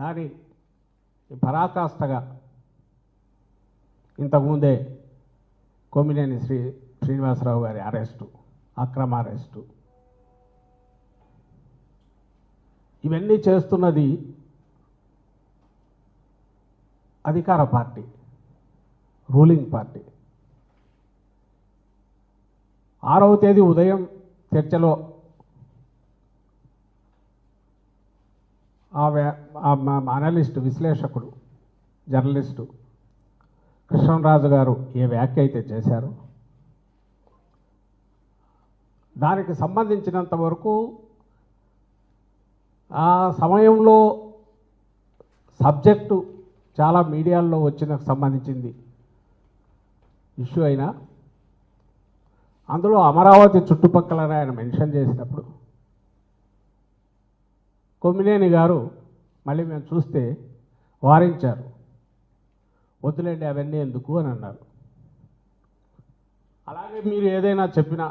దాని పరాకాష్ఠగా ఇంతకుముందే కొమ్మినేని శ్రీనివాసరావు గారి అరెస్టు, అక్రమ అరెస్టు, ఇవన్నీ చేస్తున్నది అధికార పార్టీ, రూలింగ్ పార్టీ. 6వ తేదీ ఉదయం చర్చలో అనలిస్టు, విశ్లేషకుడు, జర్నలిస్టు కృష్ణరాజు గారు ఏ వ్యాఖ్య అయితే చేశారో దానికి సంబంధించినంత వరకు ఆ సమయంలో సబ్జెక్టు చాలా మీడియాల్లో వచ్చిన సంబంధించింది ఇష్యూ అయినా అందులో అమరావతి చుట్టుపక్కల ఆయన మెన్షన్ చేసినప్పుడు కొమ్మినేని గారు మళ్ళీ మేము చూస్తే వారించారు, వద్దులేండి అవన్నీ ఎందుకు అని అన్నారు. అలాగే మీరు ఏదైనా చెప్పినా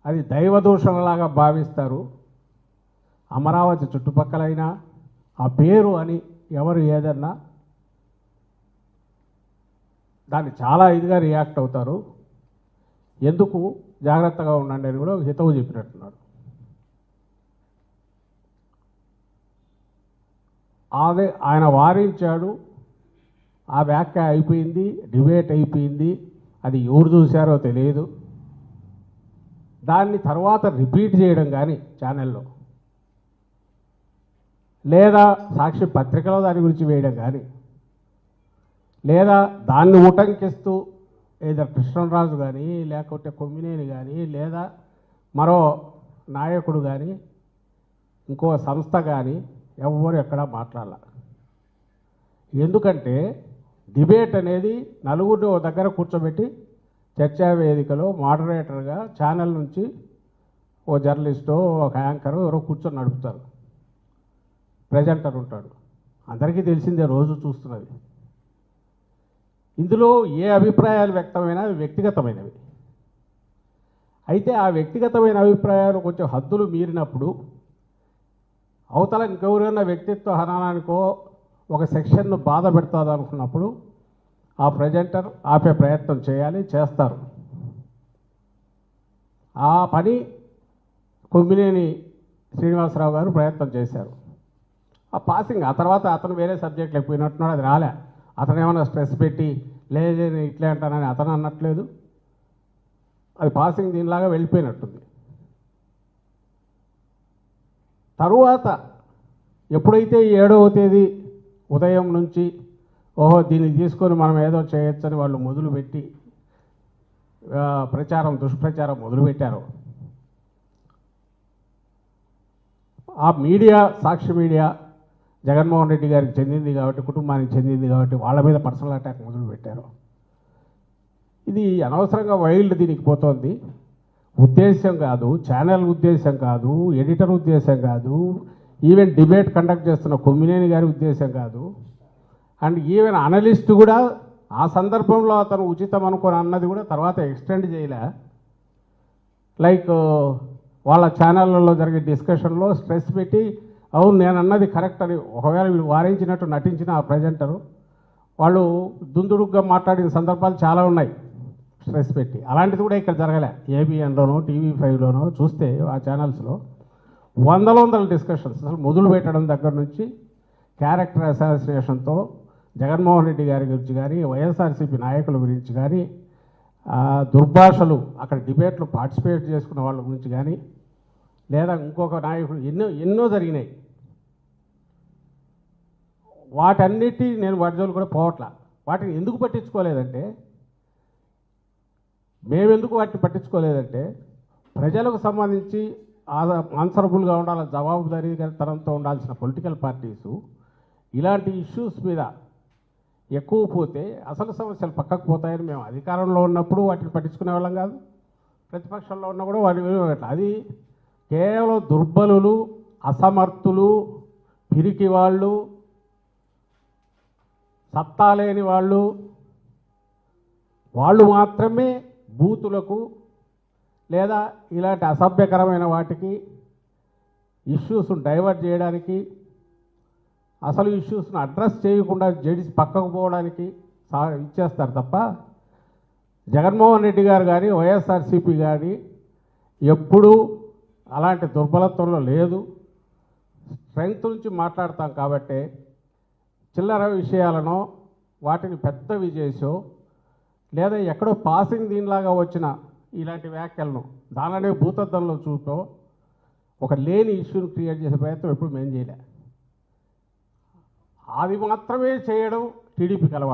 అది దైవదూషణలాగా భావిస్తారు. అమరావతి చుట్టుపక్కలైనా ఆ పేరు అని ఎవరు ఏదన్నా దాన్ని చాలా ఇదిగా రియాక్ట్ అవుతారు, ఎందుకు జాగ్రత్తగా ఉండండి అని కూడా హితవు చెప్పినట్టున్నాడు. అదే ఆయన వారించాడు, ఆ వ్యాఖ్య అయిపోయింది, డిబేట్ అయిపోయింది. అది ఎవరు చూశారో తెలియదు. దాన్ని తర్వాత రిపీట్ చేయడం కానీ ఛానల్లో లేదా సాక్షి పత్రికలో దాని గురించి వేయడం కానీ లేదా దాన్ని ఉటంకిస్తూ ఏదో కృష్ణరాజు కానీ లేకపోతే కొమ్మినేని కానీ లేదా మరో నాయకుడు కానీ ఇంకో సంస్థ కానీ ఎవరు ఎక్కడా మాట్లాడాల. ఎందుకంటే డిబేట్ అనేది నలుగురిని ఓ దగ్గర కూర్చోబెట్టి చర్చా వేదికలో మోడరేటర్గా ఛానల్ నుంచి ఓ జర్నలిస్టో ఒక యాంకరు ఎవరో కూర్చొని నడుపుతారు, ప్రెజెంటర్ ఉంటాడు, అందరికీ తెలిసిందే, రోజు చూస్తున్నది. ఇందులో ఏ అభిప్రాయాలు వ్యక్తమైనా అవి వ్యక్తిగతమైనవి. అయితే ఆ వ్యక్తిగతమైన అభిప్రాయాలు కొంచెం హద్దులు మీరినప్పుడు అవతల ఇంకెవరైనా వ్యక్తిత్వ హననానికో ఒక సెక్షన్ను బాధ పెడతాది అనుకున్నప్పుడు ఆ ప్రెజెంటర్ ఆపే ప్రయత్నం చేయాలి, చేస్తారు. ఆ పని కొమ్మినేని శ్రీనివాసరావు గారు ప్రయత్నం చేశారు. ఆ పాసింగ్, ఆ తర్వాత అతను వేరే సబ్జెక్టులు అయిపోయినట్టున్నాడు, అది రాలే. అతను ఏమైనా స్ట్రెస్ పెట్టి లేదు ఇట్లే అంటానని అతను అన్నట్లేదు, అది పాసింగ్ దీనిలాగా వెళ్ళిపోయినట్టుంది. తరువాత ఎప్పుడైతే 7వ తేదీ ఉదయం నుంచి ఓహో దీన్ని తీసుకొని మనం ఏదో చేయొచ్చని వాళ్ళు మొదలుపెట్టి దుష్ప్రచారం మొదలుపెట్టారు, ఆ మీడియా, సాక్షి మీడియా జగన్మోహన్ రెడ్డి గారికి చెందింది కాబట్టి, కుటుంబానికి చెందింది కాబట్టి వాళ్ళ మీద పర్సనల్ అటాక్ మొదలుపెట్టారు. ఇది అనవసరంగా వైల్డ్ దీనికి పోతోంది. ఉద్దేశం కాదు, ఛానల్ ఉద్దేశం కాదు, ఎడిటర్ ఉద్దేశం కాదు, ఈవెన్ డిబేట్ కండక్ట్ చేస్తున్న కొమ్మినేని గారి ఉద్దేశం కాదు, అండ్ ఈవెన్ అనలిస్ట్ కూడా ఆ సందర్భంలో అతను ఉచితం అనుకొని అన్నది కూడా తర్వాత ఎక్స్టెండ్ చేయలే. లైక్ వాళ్ళ ఛానళ్ళలో జరిగే డిస్కషన్లో స్ట్రెస్ పెట్టి అవును నేను అన్నది కరెక్ట్ అని ఒకవేళ వీళ్ళు వారించినట్టు నటించిన ఆ ప్రజెంటరు వాళ్ళు దుందుడుగ్గా మాట్లాడిన సందర్భాలు చాలా ఉన్నాయి స్ట్రెస్ పెట్టి. అలాంటిది కూడా ఇక్కడ జరగలే. ఏబిఎన్లోనో TV5లోనో చూస్తే ఆ ఛానల్స్లో వందల డిస్కషన్స్ అసలు మొదలు పెట్టడం దగ్గర నుంచి క్యారెక్టర్ అసాసినేషన్తో జగన్మోహన్ రెడ్డి గారి గురించి కానీ, వైఎస్ఆర్సీపీ నాయకుల గురించి కానీ, దుర్భాషలు అక్కడ డిబేట్లో పార్టిసిపేట్ చేసుకున్న వాళ్ళ గురించి కానీ, లేదా ఇంకొక నాయకుడు ఎన్నో జరిగినాయి. వాటన్నిటి నేను వాటి కూడా పోవట్లా. వాటిని ఎందుకు పట్టించుకోలేదంటే, మేమెందుకు వాటిని పట్టించుకోలేదంటే ప్రజలకు సంబంధించి ఆన్సరబుల్గా ఉండాలి, జవాబుదారీతనంతో ఉండాల్సిన పొలిటికల్ పార్టీసు ఇలాంటి ఇష్యూస్ మీద ఎక్కువ పోతే అసలు సమస్యలు పక్కకు పోతాయని మేము అధికారంలో ఉన్నప్పుడు వాటిని పట్టించుకునే వాళ్ళం కాదు, ప్రతిపక్షంలో ఉన్నా కూడా వాటి అది కేవలం దుర్బలులు, అసమర్థులు, పిరికి వాళ్ళు, సత్తా లేని వాళ్ళు మాత్రమే బూతులకు లేదా ఇలాంటి అసభ్యకరమైన వాటికి ఇష్యూస్ను డైవర్ట్ చేయడానికి అసలు ఇష్యూస్ను అడ్రస్ చేయకుండా జడిసి పక్కకు పోవడానికి ఇచ్చేస్తారు తప్ప జగన్మోహన్ రెడ్డి గారు కానీ వైఎస్ఆర్సీపీ కానీ ఎప్పుడూ అలాంటి దుర్బలత్వంలో లేదు. స్ట్రెంగ్త్ నుంచి మాట్లాడతాం కాబట్టి చిల్లర విషయాలను వాటిని పెద్దవి చేసో లేదా ఎక్కడో పాసింగ్ దీనిలాగా వచ్చిన ఇలాంటి వ్యాఖ్యలను దానిలోనే భూతద్దంలో చూపో ఒక లేని ఇష్యూని క్రియేట్ చేసే ప్రయత్నం ఎప్పుడు మేము చేయలే. అది మాత్రమే చేయడం టీడీపీకి అలవాటు.